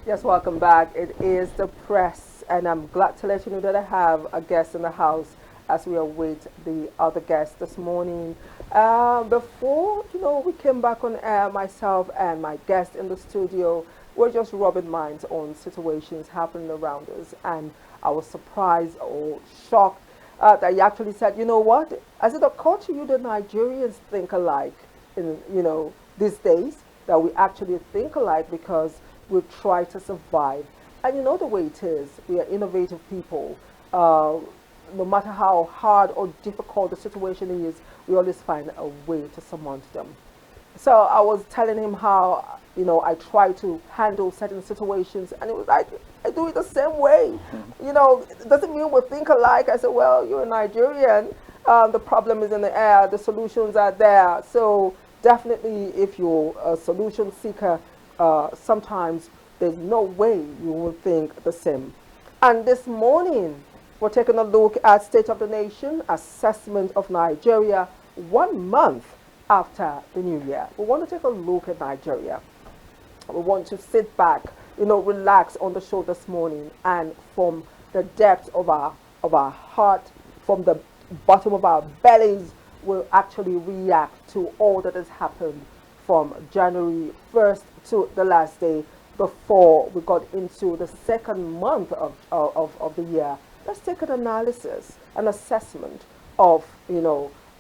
Yes, welcome back. It is the press, and I'm glad to let you know that I have a guest in the house as we await the other guest this morning. Before we came back on air, myself and my guest in the studio were just rubbing minds on situations happening around us, and I was surprised or shocked that he actually said, "You know what? Has it occurred to you that Nigerians think alike in these days? That we actually think alike because." We try to survive. And you know the way it is. We are innovative people. Uh, no matter how hard or difficult the situation is, we always find a way to surmount them. So I was telling him how, I try to handle certain situations, and it was like, I do it the same way. It doesn't mean we think alike. I said, well, you're a Nigerian. The problem is in the air. The solutions are there. So definitely, if you're a solution seeker, sometimes there's no way you will think the same. And this morning, we're taking a look at State of the Nation assessment of Nigeria 1 month after the New Year. We want to take a look at Nigeria. We want to sit back, relax on the show this morning, and from the depth of our heart, from the bottom of our bellies, we'll actually react to all that has happened from January 1st to the last day before we got into the second month of the year. Let's take an analysis, an assessment of,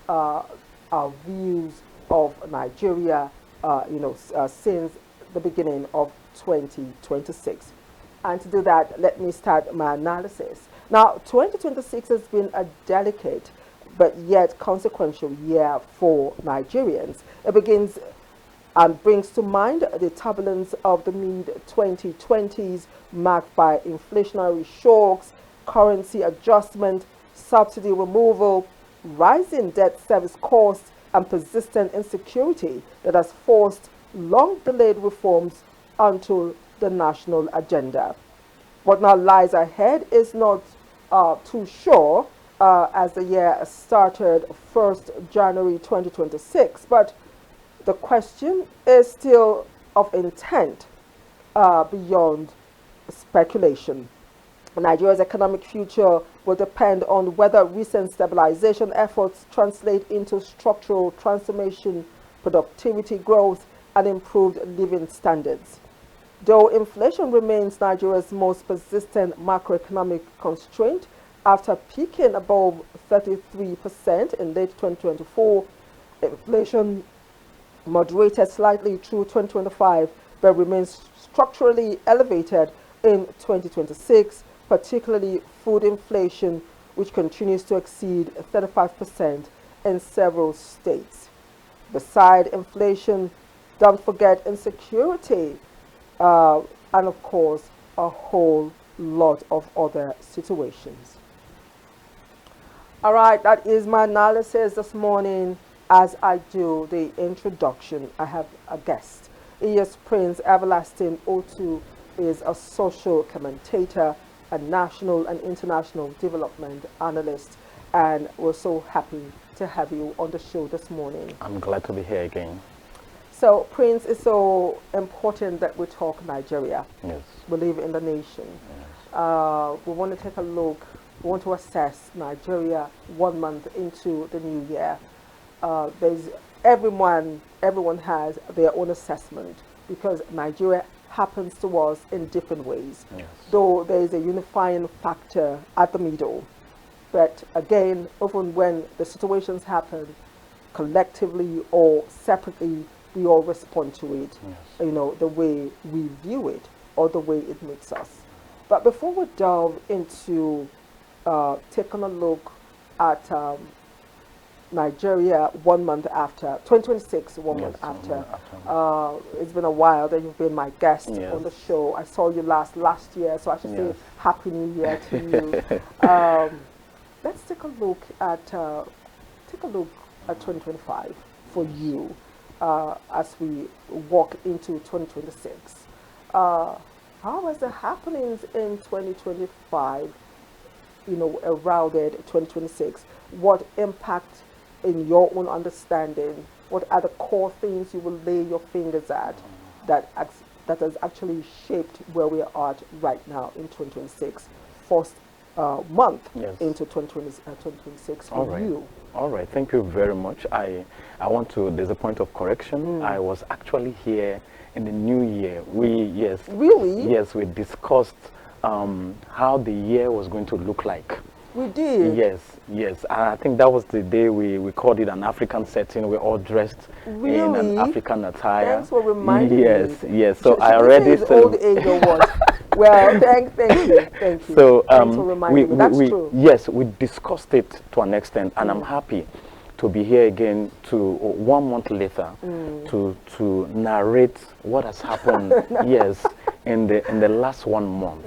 our views of Nigeria, since the beginning of 2026. And to do that, let me start my analysis. Now, 2026 has been a delicate but yet consequential year for Nigerians. It begins and brings to mind the turbulence of the mid-2020s, marked by inflationary shocks, currency adjustment, subsidy removal, rising debt service costs, and persistent insecurity that has forced long-delayed reforms onto the national agenda. What now lies ahead is not too sure as the year started 1st January 2026, but the question is still of intent beyond speculation. Nigeria's economic future will depend on whether recent stabilization efforts translate into structural transformation, productivity growth, and improved living standards. Though inflation remains Nigeria's most persistent macroeconomic constraint, after peaking above 33% in late 2024, inflation moderated slightly through 2025 but remains structurally elevated in 2026, particularly food inflation, which continues to exceed 35% in several states. Beside inflation, don't forget insecurity, and of course, a whole lot of other situations. All right, that is my analysis this morning. As I do the introduction, I have a guest. He is Prince Everlasting Otu, is a social commentator, a national and international development analyst, and we're so happy to have you on the show this morning. I'm glad to be here again. So, Prince, it's so important that we talk Nigeria. Yes. We live in the nation. Yes. We want to take a look, we want to assess Nigeria 1 month into the new year. There's everyone has their own assessment because Nigeria happens to us in different ways. Yes. Though there is a unifying factor at the middle. But again, often when the situations happen collectively or separately, we all respond to it, Yes. the way we view it or the way it makes us. But before we delve into taking a look at Nigeria 1 month after, 2026, one Yes, month after. 1 month after. It's been a while that you've been my guest Yes. on the show. I saw you last year, so I should say Yes. Happy New Year to you. Let's take a look at 2025 for you as we walk into 2026. How has the happenings in 2025, eroded 2026? What impact in your own understanding? What are the core things you will lay your fingers at that that has actually shaped where we are at right now in 2026, first month into 2026 for you. All right, thank you very much. I want to, there's a point of correction. I was actually here in the new year. Really? Yes, we discussed how the year was going to look like. We did? Yes. And I think that was the day we called it an African setting. We're all dressed in an African attire. Thanks for reminding me. Yes. So I already said old age or what? Well, thank you. So thanks for reminding me. That's true. Yes, we discussed it to an extent, and I'm happy to be here again to 1 month later to narrate what has happened. Yes, in the last 1 month.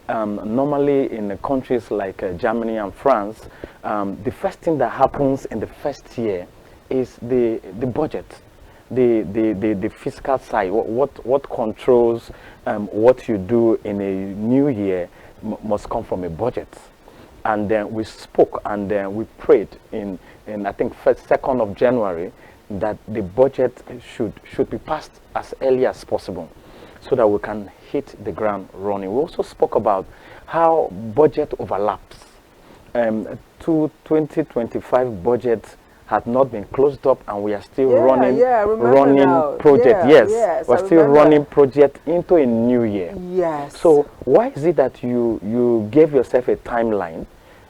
Normally in the countries like Germany and France, the first thing that happens in the first year is the budget, the fiscal side. What controls what you do in a new year must come from a budget. And then we spoke and then we prayed in I think 2nd of January that the budget should be passed as early as possible, so that we can hit the ground running. We also spoke about how budget overlaps. 2025 budget had not been closed up, and we are still running project. Yes, we're still running project into a new year. Yes. So why is it that you gave yourself a timeline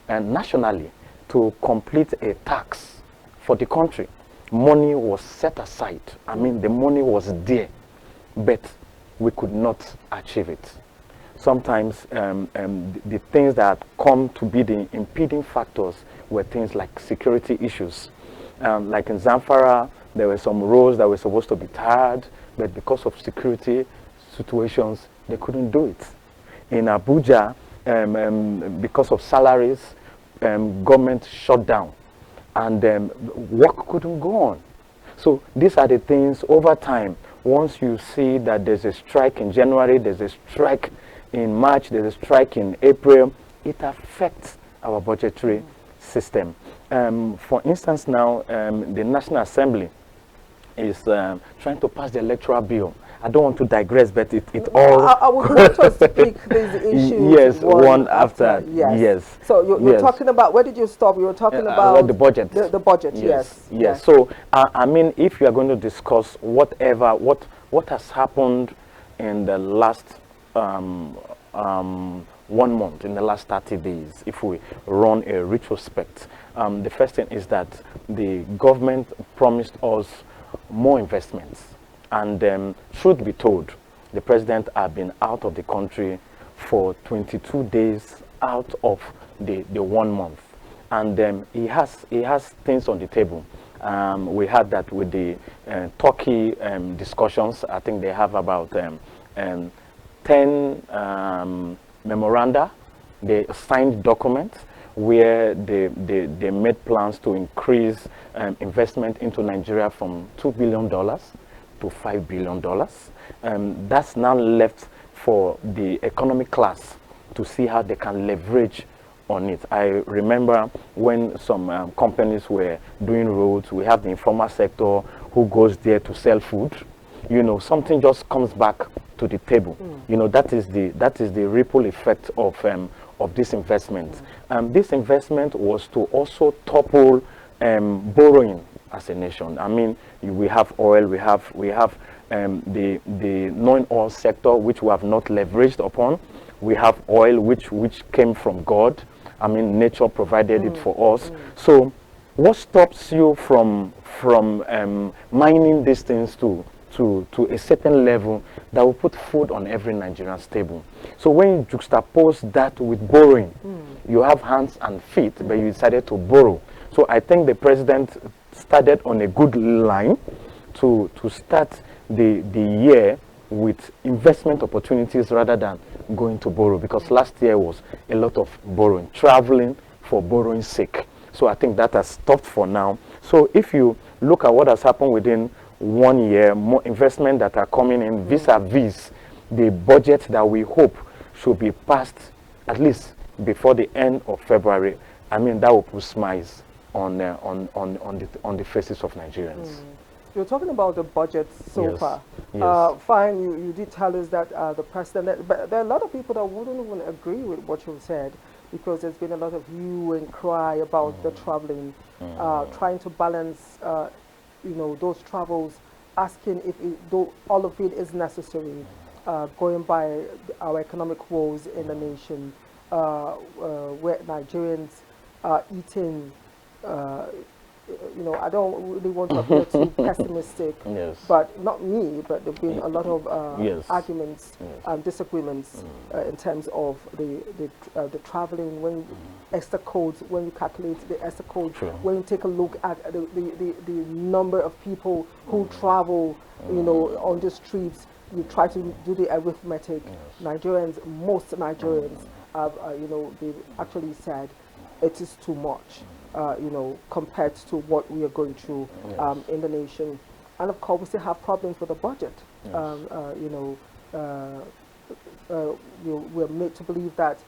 and nationally to complete a tax for the country? Money was set aside. I mean, the money was there, but we could not achieve it. Sometimes the things that come to be the impeding factors were things like security issues. Like in Zamfara, there were some roads that were supposed to be tarred, but because of security situations, they couldn't do it. In Abuja, because of salaries, government shut down, and work couldn't go on. So these are the things over time. Once you see that there's a strike in January, there's a strike in March, there's a strike in April, it affects our budgetary system. For instance, now the National Assembly is trying to pass the electoral bill. I don't want to digress, but it all... I would want us to pick these issues one after. Yes. So you're talking about, where did you stop? You were talking about the budget. The budget, yes. So, I mean, if you are going to discuss what has happened in the last 1 month, in the last 30 days, if we run a retrospect, the first thing is that the government promised us more investments. And truth be told, the president has been out of the country for 22 days out of the 1 month. And he has things on the table. We had that with the Turkey discussions. I think they have about 10 memoranda, they signed documents where they made plans to increase investment into Nigeria from $2 billion to $5 billion. That's now left for the economic class to see how they can leverage on it. I remember when some companies were doing roads, we have the informal sector who goes there to sell food. You know, something just comes back to the table. You know, that is the ripple effect of this investment. This investment was to also topple borrowing as a nation. I mean, we have oil, we have the non-oil sector, which we have not leveraged upon. We have oil, which came from God. I mean, nature provided it for us. So what stops you from mining these things to a certain level that will put food on every Nigerian's table? So when you juxtapose that with borrowing, you have hands and feet, but you decided to borrow. So I think the president started on a good line to start the year with investment opportunities rather than going to borrow, because last year was a lot of borrowing, traveling for borrowing's sake. So I think that has stopped for now. So if you look at what has happened within 1 year, more investment that are coming in vis-a-vis the budget that we hope should be passed at least before the end of February, I mean, that will put smiles on the faces of Nigerians. you're talking about the budget so Yes. far. Yes. Fine, you did tell us that the president, but there are a lot of people that wouldn't even agree with what you said, because there's been a lot of hue and cry about the traveling, trying to balance, those travels, asking if though all of it is necessary, going by our economic woes in the nation, where Nigerians are eating. I don't really want to appear too pessimistic, Yes. but not me, but there've been a lot of Yes. arguments and disagreements in terms of the traveling, when extra codes, when you calculate the extra code, Sure. when you take a look at the number of people who travel, on the streets, you try to do the arithmetic. Nigerians, most Nigerians have, they actually said it is too much. Compared to what we are going through in the nation. And of course, we still have problems with the budget. We're made to believe that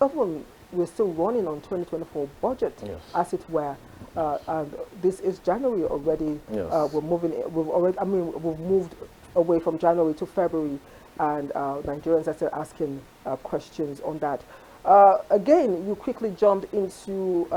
even we're still running on 2024 budget, as it were. And this is January already. Yes. We've moved away from January to February, and Nigerians are still asking questions on that. Again, you quickly jumped into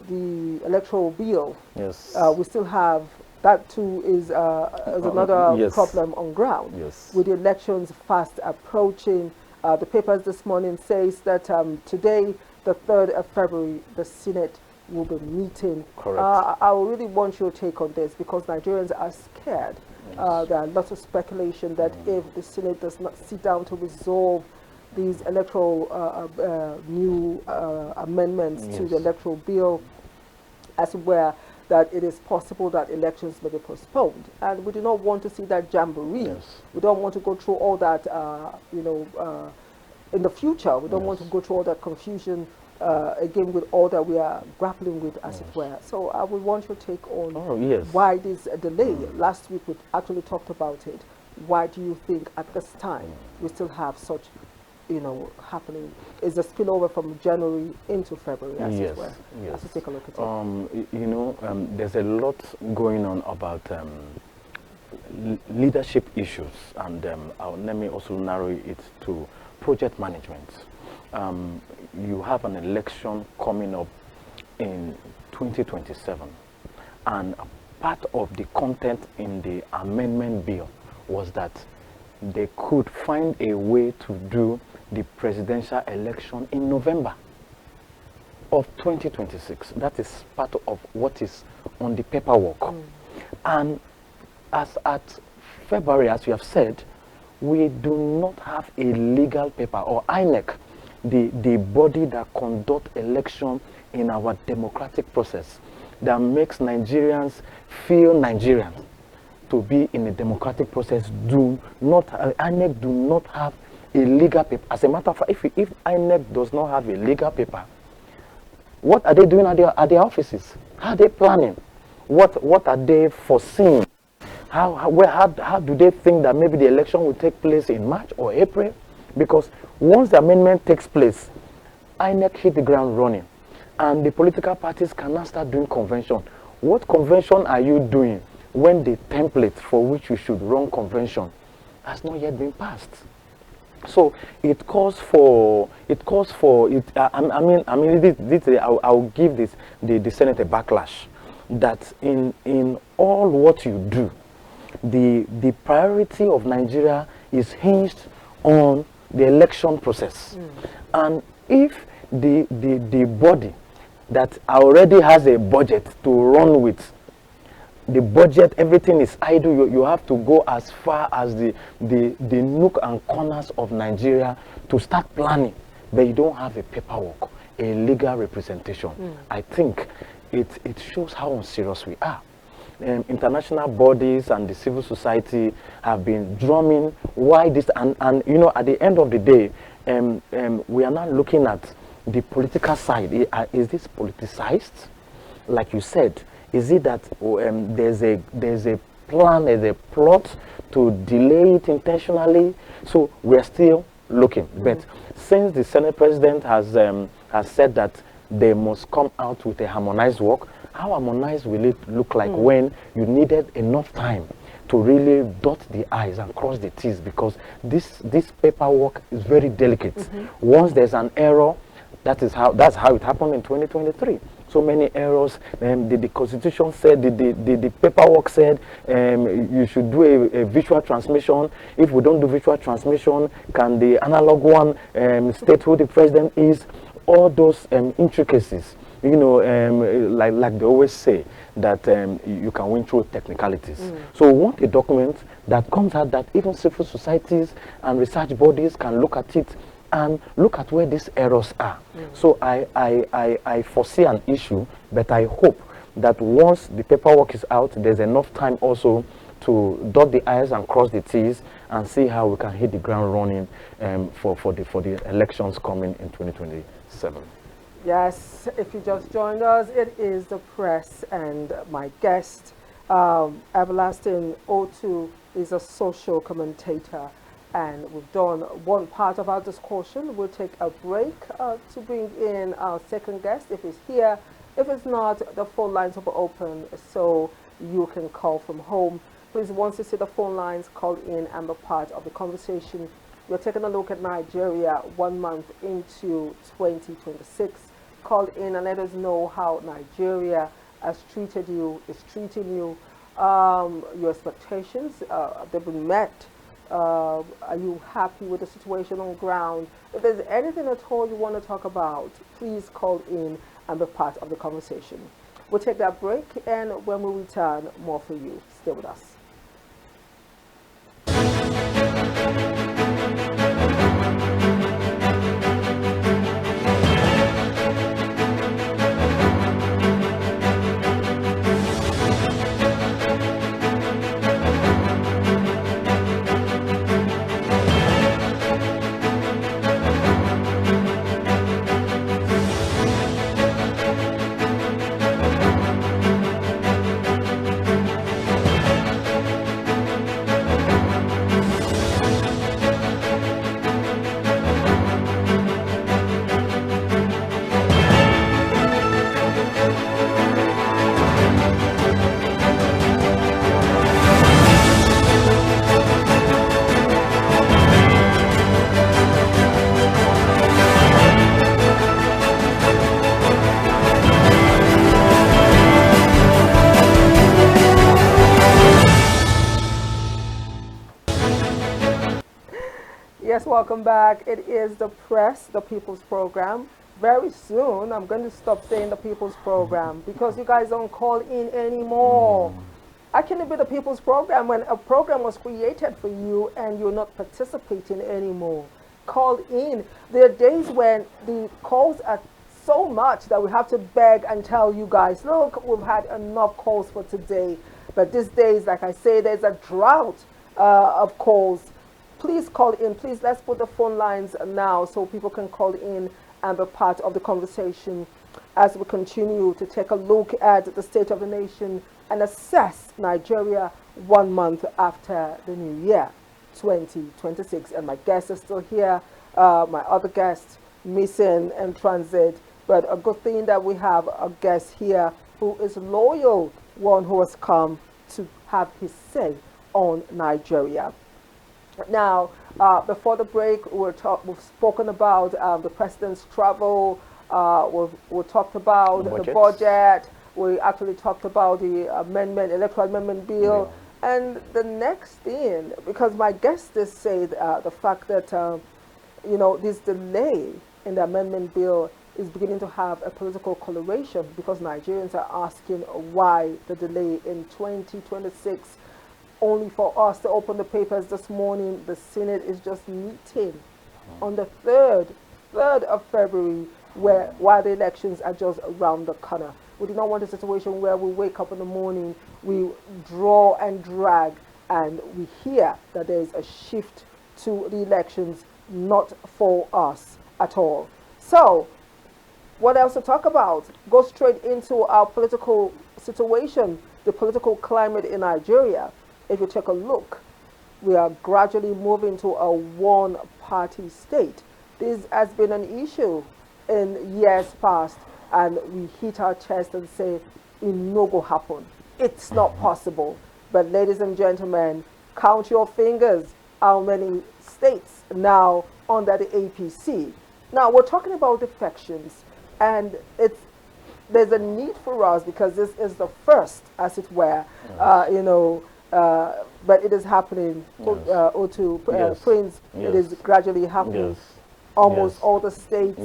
the electoral bill. Yes. We still have that too is another problem on ground. Yes. With the elections fast approaching, the papers this morning says that today, the 3rd of February, the Senate will be meeting. Correct. I really want your take on this, because Nigerians are scared. There are lots of speculation that if the Senate does not sit down to resolve these electoral new amendments to the electoral bill, as well, that it is possible that elections may be postponed. And we do not want to see that jamboree. Yes. We don't want to go through all that, in the future. We don't want to go through all that confusion, again, with all that we are grappling with, as it were. So I would want your take on why this delay. Last week we actually talked about it. Why do you think at this time we still have such happening? Is a spillover from January into February, as it were. Let's take a look at it. There's a lot going on about leadership issues, and let me also narrow it to project management. You have an election coming up in 2027, and part of the content in the amendment bill was that they could find a way to do the presidential election in November of 2026. That is part of what is on the paperwork. And as at February, as you have said, we do not have a legal paper, or INEC, the body that conduct election in our democratic process, that makes Nigerians feel Nigerians to be in a democratic process, INEC do not have a legal paper. As a matter of fact, if INEC does not have a legal paper, what are they doing at their offices? How are they planning? What are they foreseeing? How do they think that maybe the election will take place in March or April? Because once the amendment takes place, INEC hit the ground running, and the political parties can now start doing convention. What convention are you doing when the template for which you should run convention has not yet been passed? So it calls for it. I'll give the Senate a backlash, that in all what you do, the priority of Nigeria is hinged on the election process. And if the body that already has a budget to run with, the budget, everything is idle, you have to go as far as the nook and corners of Nigeria to start planning, but you don't have a paperwork, a legal representation. I think it shows how unserious we are. International bodies and the civil society have been drumming why this, and at the end of the day, we are now looking at the political side. Is this politicized? Like you said, is it that there's a plan, there's a plot to delay it intentionally? So we're still looking. But since the Senate President has said that they must come out with a harmonized work, how harmonized will it look like when you needed enough time to really dot the I's and cross the T's, because this paperwork is very delicate. Once there's an error, that's how it happened in 2023. So many errors. The Constitution said, the paperwork said you should do a visual transmission. If we don't do visual transmission, can the analog one state who the president is? All those intricacies, you know, like they always say, that you can win through technicalities. So we want a document that comes out that even civil societies and research bodies can look at it and look at where these errors are. So I foresee an issue, but I hope that once the paperwork is out, there's enough time also to dot the I's and cross the T's and see how we can hit the ground running for the elections coming in 2027. Yes, if you just joined us, it is the press, and my guest, Everlasting O2, is a social commentator. And we've done one part of our discussion. We'll take a break to bring in our second guest if he's here. If it's not, the phone lines will be open so you can call from home. Please, once you see the phone lines, call in and be part of the conversation. We're taking a look at Nigeria 1 month into 2026. Call in and let us know how Nigeria has treated you, is treating you, your expectations, they've been met. Are you happy with the situation on ground? If there's anything at all you want to talk about, please call in and be part of the conversation. We'll take that break, and when we return, more for you. Stay with us. Yes, welcome back. It is the press, the People's Program. Very soon, I'm going to stop saying the People's Program because you guys don't call in anymore. I can't be the People's Program when a program was created for you and you're not participating anymore. Call in. There are days when the calls are so much that we have to beg and tell you guys, look, we've had enough calls for today. But these days, like I say, there's a drought of calls. Please call in. Please, let's put the phone lines now so people can call in and be part of the conversation as we continue to take a look at the state of the nation and assess Nigeria 1 month after the new year, 2026. And my guest is still here. My other guest missing in transit. But a good thing that we have a guest here who is loyal, one who has come to have his say on Nigeria. Now, before the break, we've spoken about the president's travel. We talked about the budget. We actually talked about the electoral amendment bill. Yeah. And the next thing, because my guest did say the fact that, you know, this delay in the amendment bill is beginning to have a political coloration because Nigerians are asking why the delay in 2026. Only for us to open the papers this morning, the Senate is just meeting on the 3rd of February, while the elections are just around the corner. We do not want a situation where we wake up in the morning, we draw and drag, and we hear that there is a shift to the elections, not for us at all. So, what else to talk about? Go straight into our political situation, the political climate in Nigeria. If you take a look, we are gradually moving to a one-party state. This has been an issue in years past, and we hit our chest and say, no go happen. It's not possible. But ladies and gentlemen, count your fingers how many states now under the APC. Now we're talking about defections, and there's a need for us because this is the first, as it were, but it is happening. Prince, it is gradually happening. Almost all the states.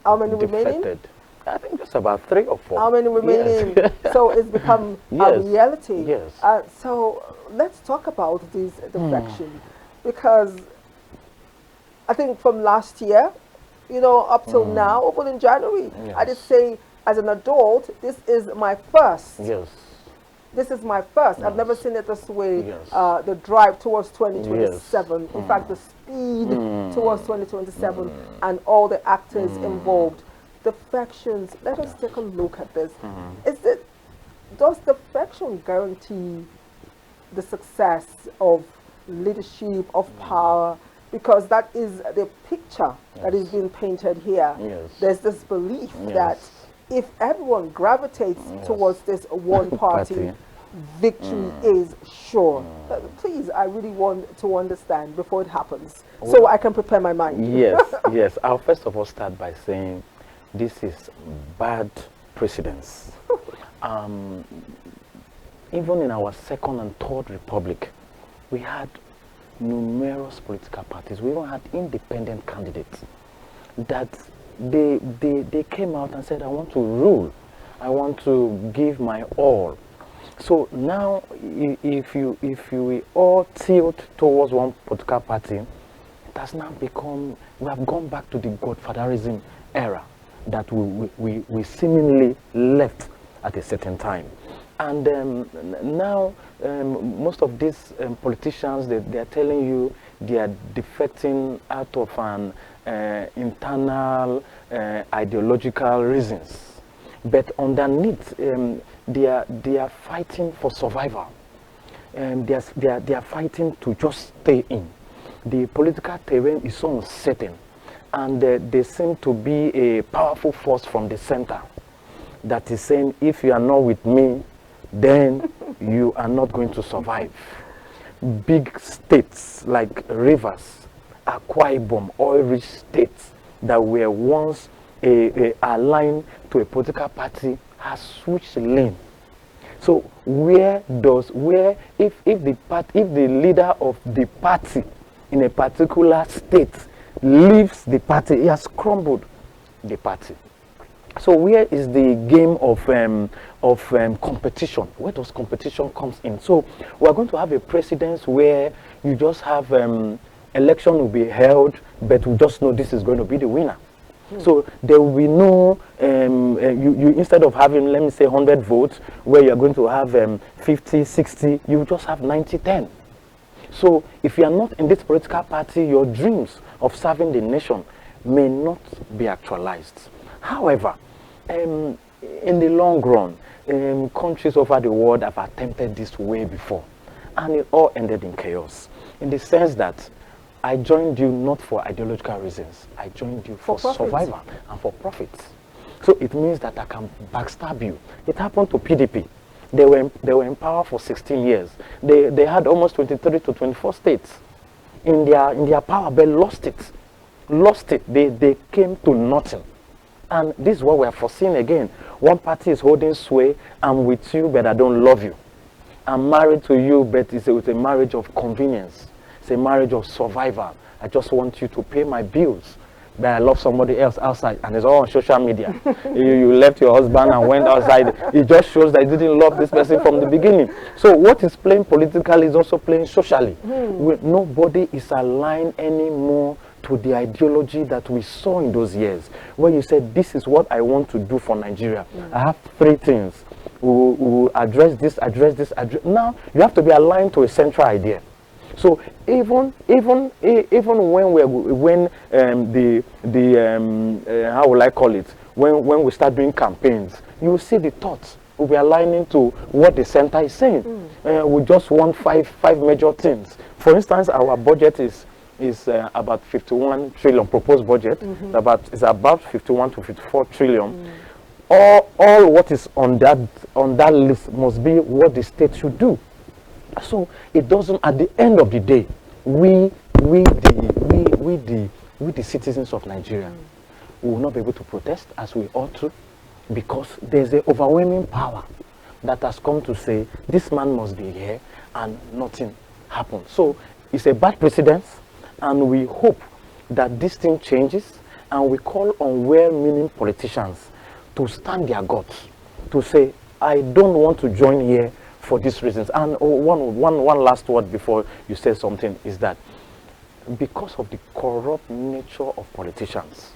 How many remaining? I think just about 3 or 4. How many remaining? So it's become a reality. So let's talk about these defections, because I think from last year, up till now, open in January, I just say, as an adult, this is my first. This is my first. I've never seen it this way. The drive towards 2027. In fact, the speed towards 2027 and all the actors involved. Defections. Let us take a look at this. Does defection guarantee the success of leadership, of power? Because that is the picture that is being painted here. There's this belief that if everyone gravitates towards this one party, victory is sure. Please, I really want to understand before it happens, so I can prepare my mind. Yes. I'll first of all start by saying this is bad precedence. Even in our second and third republic, we had numerous political parties. We even had independent candidates that they came out and said, I want to rule. I want to give my all. So now, if we all tilt towards one political party, it has now become, we have gone back to the godfatherism era that we seemingly left at a certain time. And now, most of these politicians, they are telling you they are defecting out of an internal ideological reasons. But underneath, they are fighting for survival. They are fighting to just stay in. The political terrain is so uncertain, and they seem to be a powerful force from the center that is saying, if you are not with me, then you are not going to survive. Big states like Rivers, Akwa Ibom, oil-rich states that were once aligned to a political party has switched lane. So if the leader of the party in a particular state leaves the party, he has crumbled the party. So where is the game of competition? Where does competition comes in? So we are going to have a precedence where you just have election will be held, but we just know this is going to be the winner. So there will be no, you instead of having, let me say, 100 votes, where you're going to have 50, 60, you just have 90, 10. So if you are not in this political party, your dreams of serving the nation may not be actualized. However, in the long run, countries over the world have attempted this way before, and it all ended in chaos, in the sense that I joined you not for ideological reasons. I joined you for survival and for profits. So it means that I can backstab you. It happened to PDP. They were in power for 16 years. They had almost 23 to 24 states in their power, but lost it. They came to nothing. And this is what we are foreseeing again. One party is holding sway. I'm with you, but I don't love you. I'm married to you, but it's a marriage of convenience. It's a marriage of survival. I just want you to pay my bills, but I love somebody else outside, and it's all on social media. you left your husband and went outside. It just shows that you didn't love this person from the beginning. So what is playing politically is also playing socially. Nobody is aligned anymore to the ideology that we saw in those years, where you said, this is what I want to do for Nigeria. I have 3 things. We'll address this, address. Now you have to be aligned to a central idea. So even when how will I call it, when we start doing campaigns, you will see the thoughts will be aligning to what the center is saying. We just want five major things. For instance, our budget is about 51 trillion proposed budget. It's about 51 to 54 trillion. all what is on that list must be what the state should do. So it doesn't. At the end of the day, we the citizens of Nigeria will not be able to protest as we ought to, because there's an overwhelming power that has come to say this man must be here and nothing happened. So it's a bad precedent, and we hope that this thing changes, and we call on well-meaning politicians to stand their guts, to say, I don't want to join here for these reasons. And one last word before you say something is that because of the corrupt nature of politicians,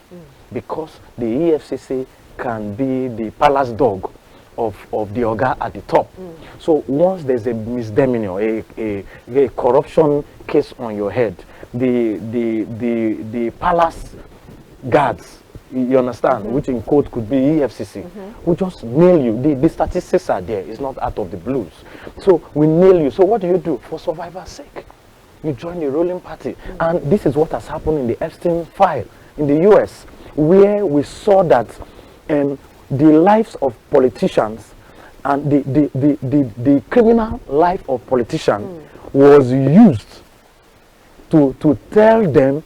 because the EFCC can be the palace dog of the Oga at the top. So once there's a misdemeanor, a corruption case on your head, the palace guards, you understand, which in code could be EFCC, we just nail you. The statistics are there. It's not out of the blues. So we nail you. So what do you do? For survivor's sake, you join the ruling party. And this is what has happened in the Epstein file in the US, where we saw that the lives of politicians and the criminal life of politicians was used to tell them,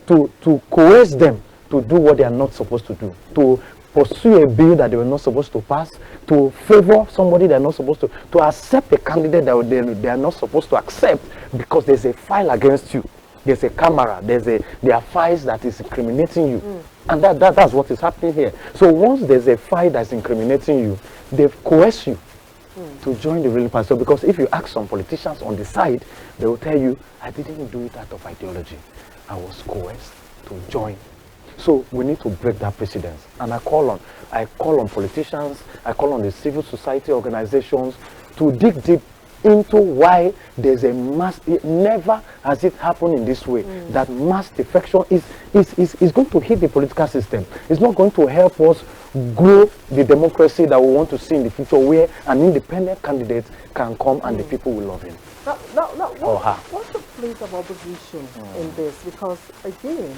to coerce them to do what they are not supposed to do, to pursue a bill that they were not supposed to pass, to favor somebody they are not supposed to accept a candidate that they are not supposed to accept, because there's a file against you, there's a camera, there are files that is incriminating you. And that's what is happening here. So once there's a file that's incriminating you, they've coerced you to join the ruling party. So because if you ask some politicians on the side, they will tell you, I didn't do it out of ideology. I was coerced to join. So we need to break that precedence. And I call on politicians, I call on the civil society organizations to dig deep into why there's a mass. Never has it happened in this way, that mass defection is going to hit the political system. It's not going to help us grow the democracy that we want to see in the future, where an independent candidate can come and the people will love him. What's the place of opposition in this? Because again,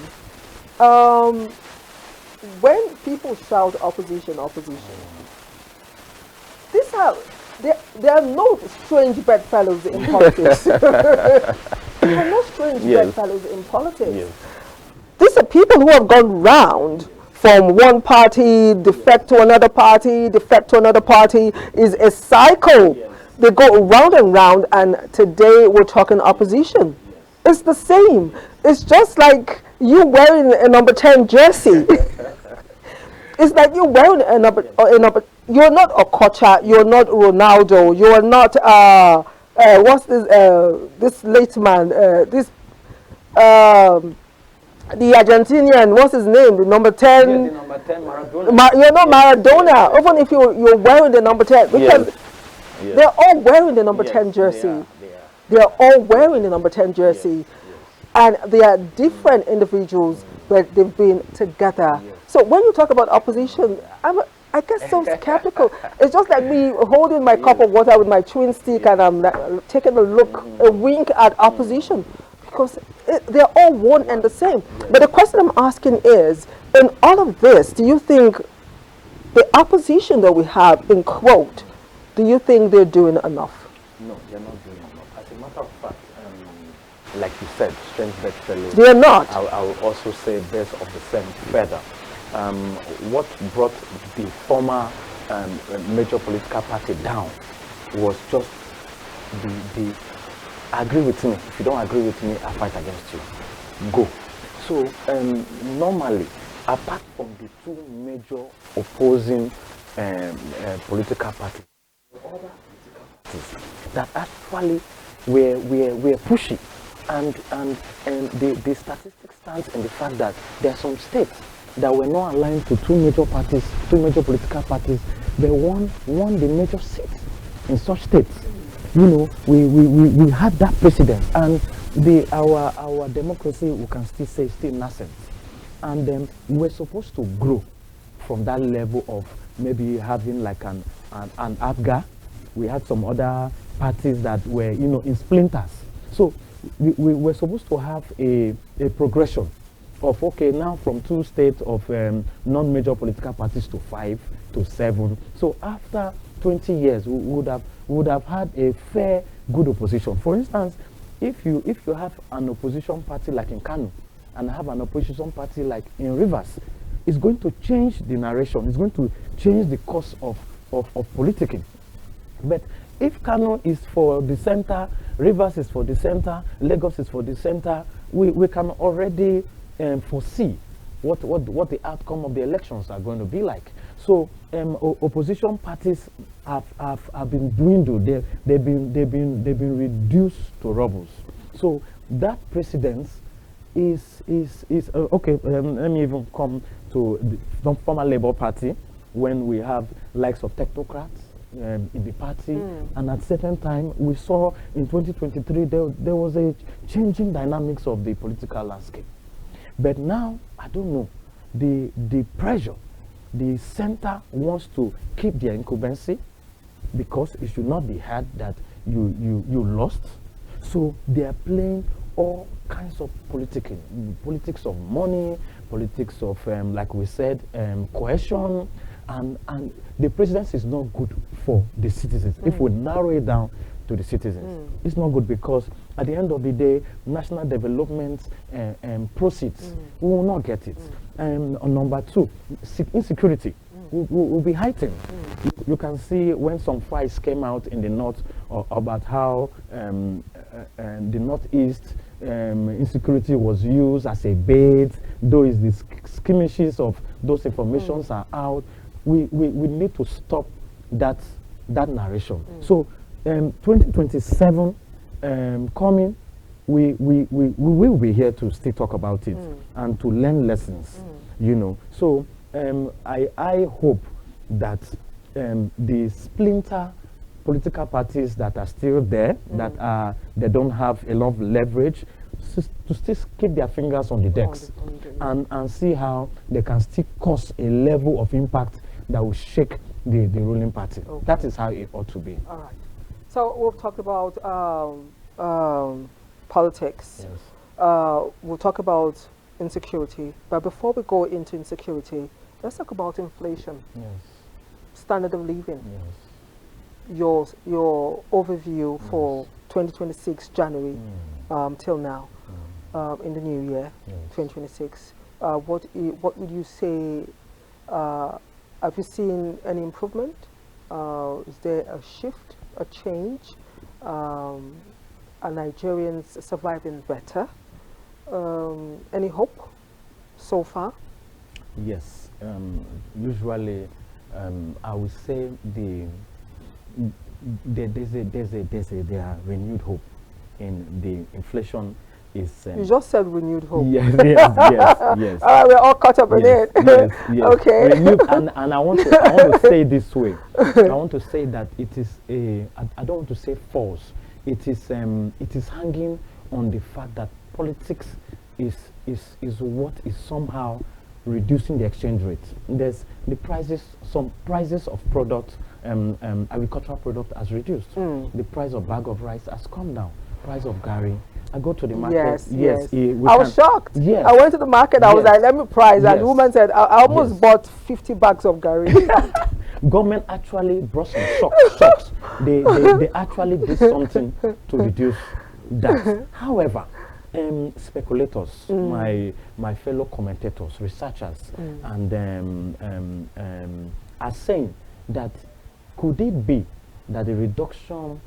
when people shout opposition, there are no strange bedfellows in politics. There are no strange bedfellows in politics. Yes. These are people who have gone round from one party, defect to another party, defect to another party. Is a cycle. Yes. They go round and round, and today we're talking opposition. Yes. It's the same. It's just like you wearing a number 10 jersey. It's like you wearing a number. You're not Okocha. You're not Ronaldo. You're not what's this? This late man. The Argentinian. What's his name? The number 10. Yeah, the number 10 Maradona. You're not Maradona. Even if you're wearing the number 10, because they're all wearing the number 10 jersey. They are all wearing the number 10 jersey. And they are different individuals, but they've been together. So when you talk about opposition, I guess so skeptical. It's just like me holding my cup of water with my chewing stick, and I'm taking a wink at opposition, because they're all one and the same. But the question I'm asking is, in all of this, do you think the opposition that we have, in quote, do you think they're doing enough? No, they're not doing enough. As a matter of fact, like you said, strange bedfellows. They are not. I will also say birds of the same feather. What brought the former major political party down was just the agree with me. If you don't agree with me, I fight against you. Go. So normally, apart from the two major opposing political parties, other political parties that actually were pushy. And the statistics stands in the fact that there are some states that were not aligned to two major political parties. They won the major seats in such states. You know, we had that precedent, and our democracy, we can still say, still nascent. And we're supposed to grow from that level of maybe having like an APGA. We had some other parties that were, you know, in splinters. So we were supposed to have a progression okay, now from 2 states of non-major political parties to 5 to 7. So after 20 years, we would have had a fair, good opposition. For instance, if you have an opposition party like in Kano and have an opposition party like in Rivers, it's going to change the narration. It's going to change the course of politicking. But if Kano is for the center, Rivers is for the center, Lagos is for the center, we can already foresee what the outcome of the elections are going to be like. So opposition parties have been dwindled. They've been reduced to rubbles. So that precedence is okay. Let me even come to the former Labour Party, when we have likes of technocrats in the party, and at certain time we saw in 2023 there was a changing dynamics of the political landscape. But now I don't know, the pressure, the center wants to keep their incumbency because it should not be heard that you lost. So they are playing all kinds of politics of money, politics of like we said, coercion, and the presidency is not good for the citizens. If we narrow it down to the citizens, it's not good, because at the end of the day, national development proceeds, we will not get it. On number 2, insecurity will be heightened. You can see when some fights came out in the north about how the northeast insecurity was used as a bait, though is the skirmishes of those informations are out. We need to stop that narration. So 2027 coming, we will be here to still talk about it and to learn lessons, you know. So I hope that the splinter political parties that are still there, they don't have a lot of leverage, to still keep their fingers on the decks and see how they can still cause a level of impact that will shake the ruling party. Okay. That is how it ought to be. All right. So we'll talk about politics. Yes. We'll talk about insecurity. But before we go into insecurity, let's talk about inflation. Yes. Standard of living. Yes. Your overview for 2026 January till now, in the new year, 2026. What would you say? Have you seen any improvement? Is there a shift, a change? Are Nigerians surviving better? Any hope so far? Yes. Usually, I would say there's a renewed hope in the inflation. You just said renewed hope. Yes, yes. All right, we're all caught up in it. Yes. Okay. Renewed, and I want to say this way. I want to say that it is I don't want to say false. It is hanging on the fact that politics is what is somehow reducing the exchange rate. There's some prices of products, agricultural product has reduced. The price of bag of rice has come down. Price of garri. I go to the market. Yes. I was shocked. Yes. I went to the market. I was like, let me price. And the woman said, I almost bought 50 bags of garri. Government actually brought some shocks. They actually did something to reduce that. However, speculators, my fellow commentators, researchers, and are saying that could it be that the reduction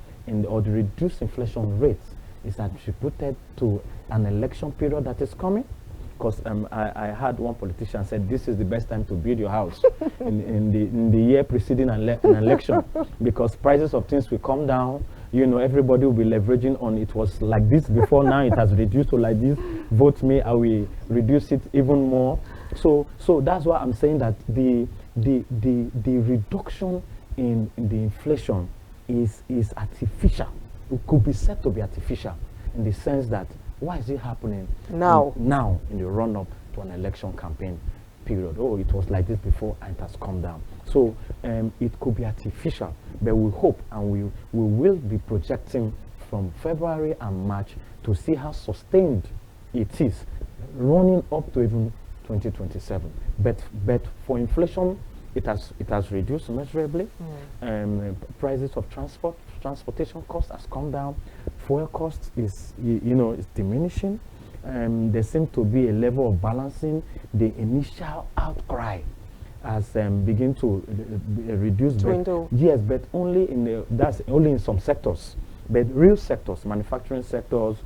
or the reduced inflation rate is attributed to an election period that is coming? Because I heard one politician said this is the best time to build your house in the year preceding an election, because prices of things will come down. You know, everybody will be leveraging on it was like this before, now it has reduced to like this. Vote me, I will reduce it even more. So that's why I'm saying that the reduction in the inflation is artificial. It could be said to be artificial in the sense that why is it happening now in the run-up to an election campaign period? Oh, it was like this before and it has come down. So it could be artificial, but we hope and we will be projecting from February and March to see how sustained it is running up to even 2027. But for inflation, it has reduced measurably. Prices of transportation costs has come down. Fuel cost is is diminishing. There seems to be a level of balancing. The initial outcry has begin to reduce. Yes, but only that's only in some sectors. But real sectors, manufacturing sectors,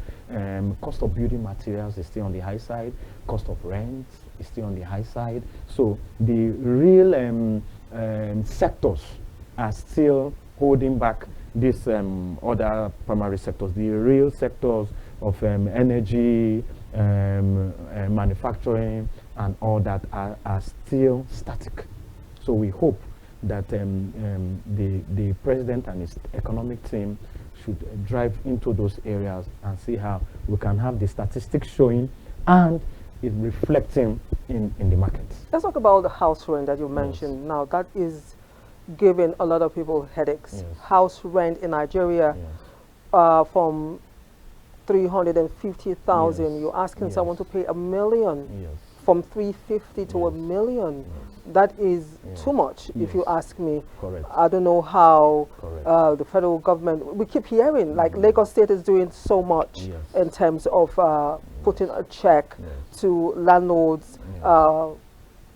cost of building materials is still on the high side. Cost of rent is still on the high side. So the real sectors are still holding back these other primary sectors. The real sectors of energy, manufacturing, and all that are still static. So we hope that the president and his economic team should drive into those areas and see how we can have the statistics showing and it reflecting in the markets. Let's talk about the house rent that you mentioned. Now that is giving a lot of people headaches. House rent in Nigeria from 350,000. You're asking someone to pay $1 million. From 350 to $1 million. That is too much, if you ask me. Correct. I don't know how the federal government, we keep hearing, like Lagos State is doing so much in terms of putting a check to landlords,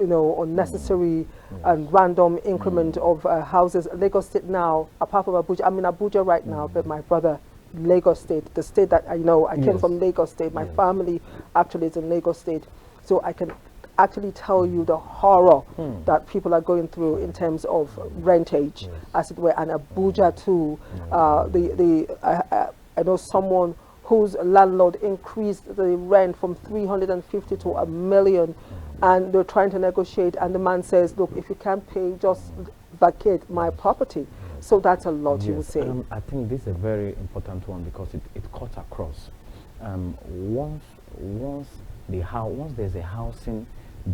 unnecessary and random increment of houses. Lagos State now, apart from Abuja, I'm in Abuja right now, but my brother, Lagos State, the state that I know, I came from Lagos State, my family actually is in Lagos State. So I can actually tell you the horror that people are going through in terms of rentage, as it were, and Abuja too. I know someone whose landlord increased the rent from 350 to $1 million, and they're trying to negotiate, and the man says, look, if you can't pay, just vacate my property. So that's a lot, you would say. I think this is a very important one because it cuts across. Once there's a housing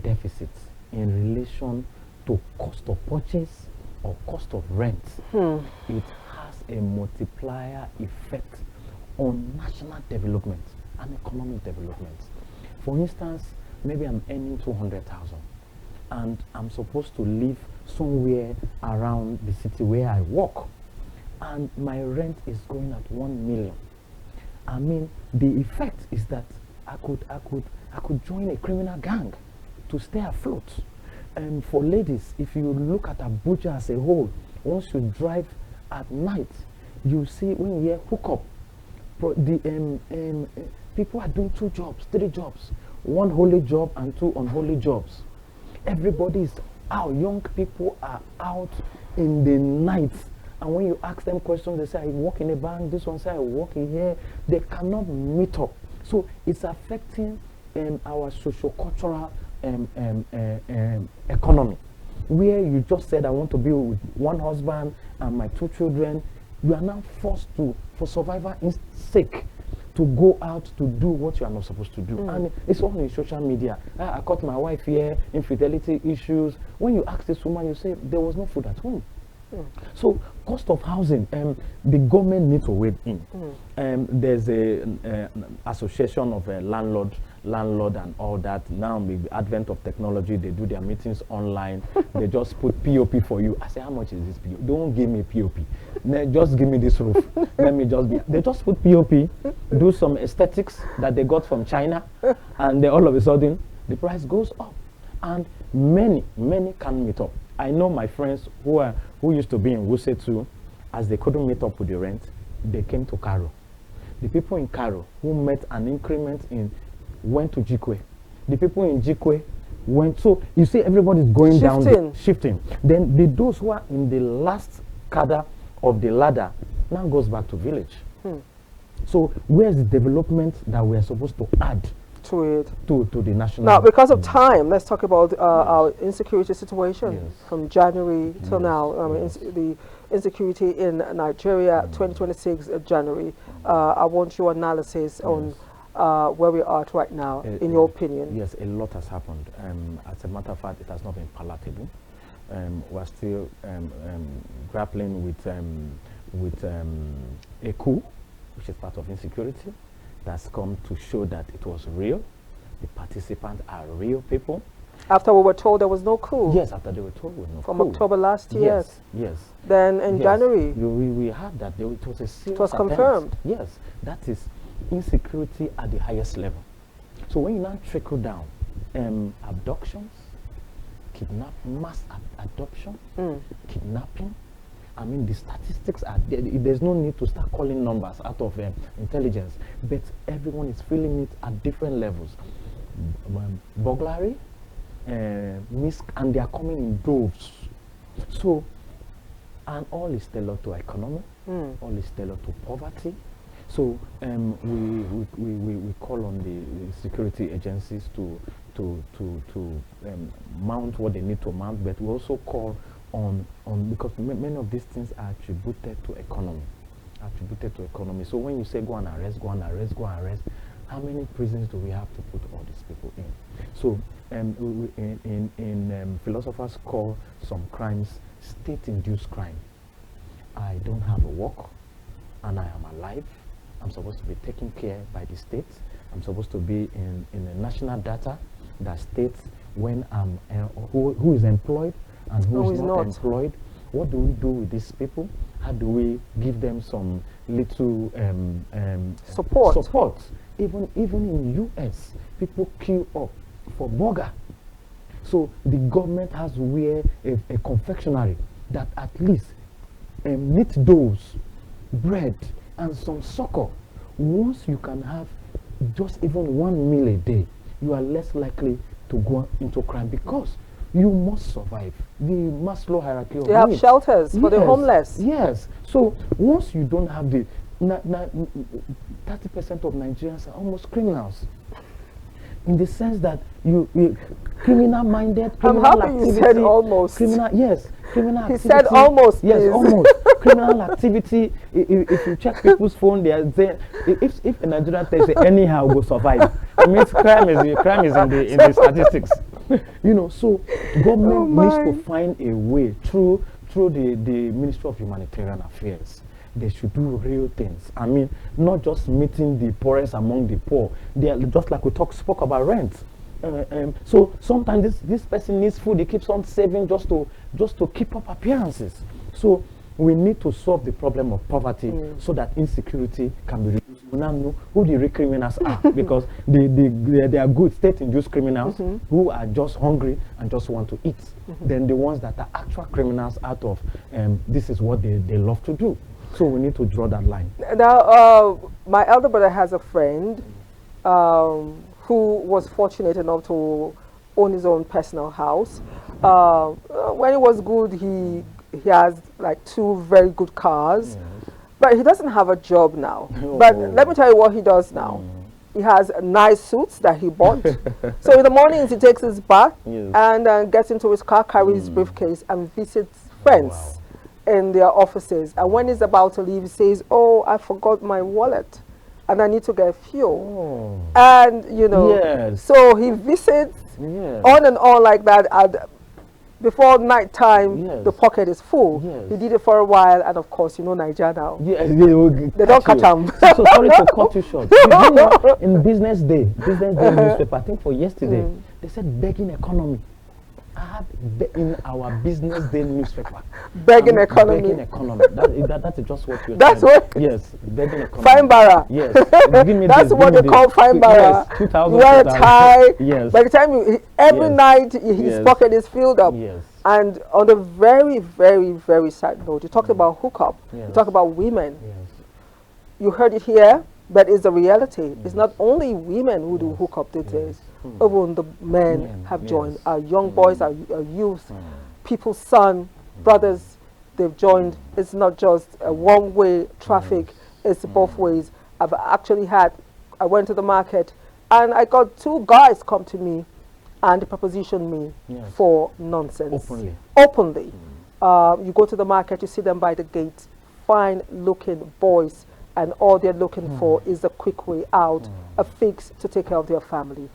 deficit in relation to cost of purchase or cost of rent, it has a multiplier effect on national development and economic development. For instance, maybe I'm earning 200,000 and I'm supposed to live somewhere around the city where I work, and my rent is going at 1 million. I mean, the effect is that I could join a criminal gang to stay afloat. And for ladies, if you look at Abuja as a whole, once you drive at night, you see when you hear hookup, people are doing 2 jobs, 3 jobs, 1 holy job and 2 unholy jobs. Everybody is out. Young people are out in the night. And when you ask them questions, they say, I work in a bank. This one says, I work in here. They cannot meet up. So it's affecting our socio-cultural economy, where you just said, I want to be with 1 husband and my 2 children. You are now forced to, for survival sake, to go out to do what you are not supposed to do. And it's all in social media. I caught my wife here, infidelity issues. When you ask this woman, you say, there was no food at home. So cost of housing, the government needs to weigh in. There's a association of landlord and all that. Now with the advent of technology, they do their meetings online. They just put POP for you. I say, how much is this POP? Don't give me POP. Just give me this roof. Let me just be. They just put POP, do some aesthetics that they got from China, and then all of a sudden the price goes up, and many can't meet up. I know my friends who used to be in Wuse too, as they couldn't meet up with the rent, they came to Karo. The people in Karo who met an increment went to Jikwe. The people in Jikwe went, so you see everybody's going down, shifting. Then those who are in the last cadre of the ladder now goes back to village. So where's the development that we are supposed to add to it, to the national? Now, because of time, let's talk about our insecurity situation from January till now. The insecurity in Nigeria, 2026 January. I want your analysis on where we are right now, in your opinion. Yes, a lot has happened. As a matter of fact, it has not been palatable. We're still grappling with a coup, which is part of insecurity. That's come to show that it was real. the participants are real people. After we were told there was no coup. Yes, after they were told there was no From coup. October last year. Yes, yes. Then in January. We had that. It was a serious It was confirmed. Yes, that is insecurity at the highest level. So when you now trickle down, abductions, mass adoption, kidnapping, I mean, the statistics are there. There's no need to start calling numbers out of intelligence, but everyone is feeling it at different levels. Burglary, and they are coming in droves. So, and all is tailored to economy, all is tailored to poverty. So we call on the security agencies to mount what they need to mount, but we also call on because many of these things are attributed to economy. So when you say go and arrest, how many prisons do we have to put all these people in? So philosophers call some crimes state-induced crime. I don't have a work, and I am alive. I'm supposed to be taken care by the state. I'm supposed to be in the national data that states when I'm who is employed and who is not employed. What do we do with these people? How do we give them some little support? Even in US, people queue up for burger. So the government has a confectionery that at least meet those bread and some succor. Once you can have just even one meal a day, you are less likely to go into crime because you must survive. The Maslow hierarchy of needs. They have shelters for the homeless. Yes. So once you don't have 30% of Nigerians are almost criminals. In the sense that you criminal-minded, I'm happy you said almost. Criminal activity. He said almost. Yes, please. almost. Criminal activity. If you check people's phone, they are saying if a Nigerian tells you anyhow will survive, it means crime is in the statistics. You know, so government needs to find a way through the Ministry of Humanitarian Affairs. They should do real things. I mean, not just meeting the poorest among the poor. They are just like we spoke about rent. So sometimes this person needs food. He keeps on saving just to keep up appearances. So we need to solve the problem of poverty so that insecurity can be reduced. We now know who the real criminals are because they are good state-induced criminals who are just hungry and just want to eat. Then the ones that are actual criminals out of this is what they love to do. So we need to draw that line. Now, my elder brother has a friend who was fortunate enough to own his own personal house. When it was good, he has like 2 very good cars, but he doesn't have a job now. But let me tell you what he does now. He has nice suits that he bought. So in the mornings, he takes his bath and gets into his car, carries his briefcase, and visits friends in their offices. And when he's about to leave, he says, "Oh, I forgot my wallet and I need to get fuel." And you know, so he visits on and on like that. And before night time, the pocket is full. He did it for a while, and of course, you know Nigeria now. They don't catch him. So sorry to cut you short. You know, in Business Day newspaper, I think for yesterday, they said begging economy. I had in our Business Day newspaper. Begging economy. Begging economy. That is just what you're That's saying. what? Yes, begging economy. Fine barra. Yes. That's what they call fine barra. Yes, 2000. You wear a tie. Yes. By the time every night his pocket is filled up. Yes. And on a very, very, very sad note, you talked about hookup. You talk about women. Yes. You heard it here, but it's a reality. It's not only women who do hookup these days. Even the men have joined. Our young boys, our youth, people's son, brothers, they've joined. It's not just a one-way traffic, it's both ways. I went to the market and I got 2 guys come to me and proposition me for nonsense. Openly. You go to the market, you see them by the gate, fine-looking boys, and all they're looking for is a quick way out, a fix to take care of their family.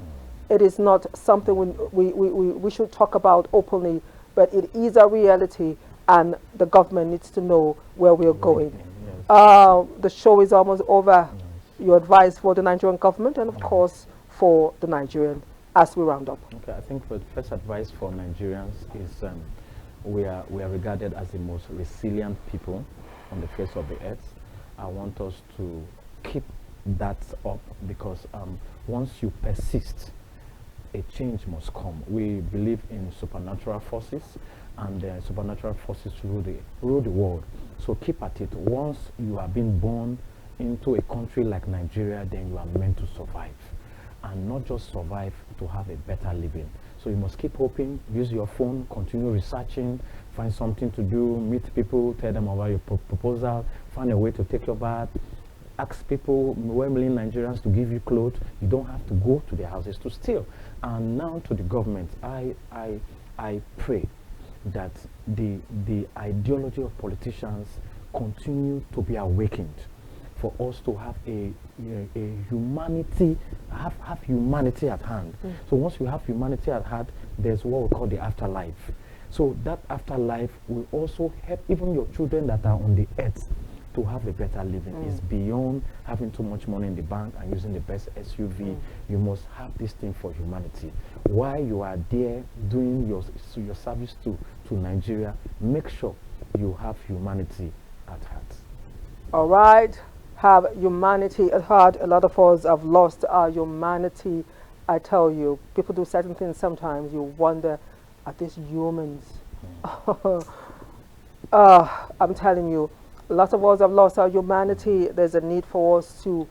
It is not something we should talk about openly, but it is a reality, and the government needs to know where we are going. The show is almost over. Your advice for the Nigerian government and, of course, for the Nigerian as we round up? Okay, I think the first advice for Nigerians is we are regarded as the most resilient people on the face of the earth. I want us to keep that up, because once you persist, a change must come. We believe in supernatural forces, and supernatural forces rule the world. So keep at it. Once you are being born into a country like Nigeria, then you are meant to survive, and not just survive, to have a better living. So you must keep hoping, use your phone, continue researching, find something to do, meet people, tell them about your proposal, find a way to take your bath, ask people, 1 million Nigerians to give you clothes. You don't have to go to their houses to steal. And now to the government, I pray that the ideology of politicians continue to be awakened, for us to have a humanity, have humanity at hand. So once you have humanity at hand, there's what we call the afterlife. So that afterlife will also help even your children that are on the earth to have a better living. It's beyond having too much money in the bank and using the best SUV. You must have this thing for humanity. While you are there doing your service to Nigeria, make sure you have humanity at heart. All right, have humanity at heart. A lot of us have lost our humanity. I tell you, people do certain things sometimes, you wonder, are these humans? I'm telling you, a lot of us have lost our humanity. There's a need for us to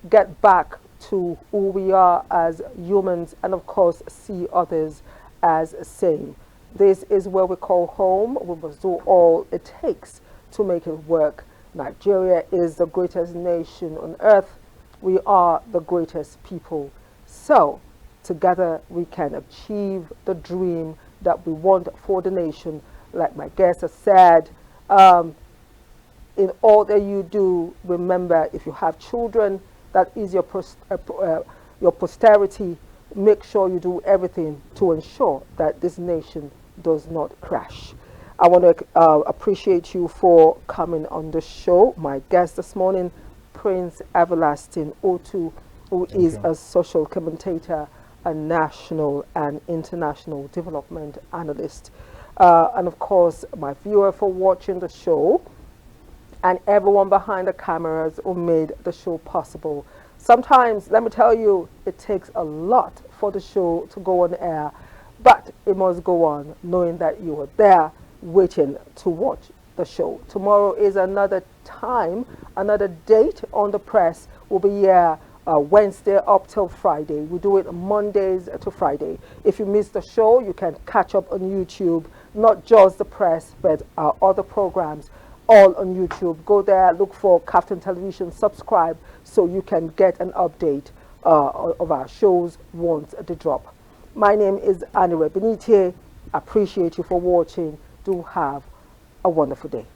get back to who we are as humans, and of course see others as same. This is where we call home. We must do all it takes to make it work. Nigeria is the greatest nation on earth. We are the greatest people. So together we can achieve the dream that we want for the nation. Like my guest has said, in all that you do, remember, if you have children, that is your posterity. Make sure you do everything to ensure that this nation does not crash. I want to appreciate you for coming on the show. My guest this morning, Prince Everlasting Otu, who is a social commentator, a national and international development analyst. And of course, my viewer for watching the show, and everyone behind the cameras who made the show possible. Sometimes, let me tell you, it takes a lot for the show to go on air, but it must go on knowing that you are there waiting to watch the show. Tomorrow is another time, another date on the press. We'll be here Wednesday up till Friday. We do it Mondays to Friday. If you missed the show, you can catch up on YouTube, not just the press, but our other programs, all on YouTube. Go there, look for KAFTAN Television, subscribe, so you can get an update of our shows once they drop. My name is Anire Binitie. Appreciate you for watching. Do have a wonderful day.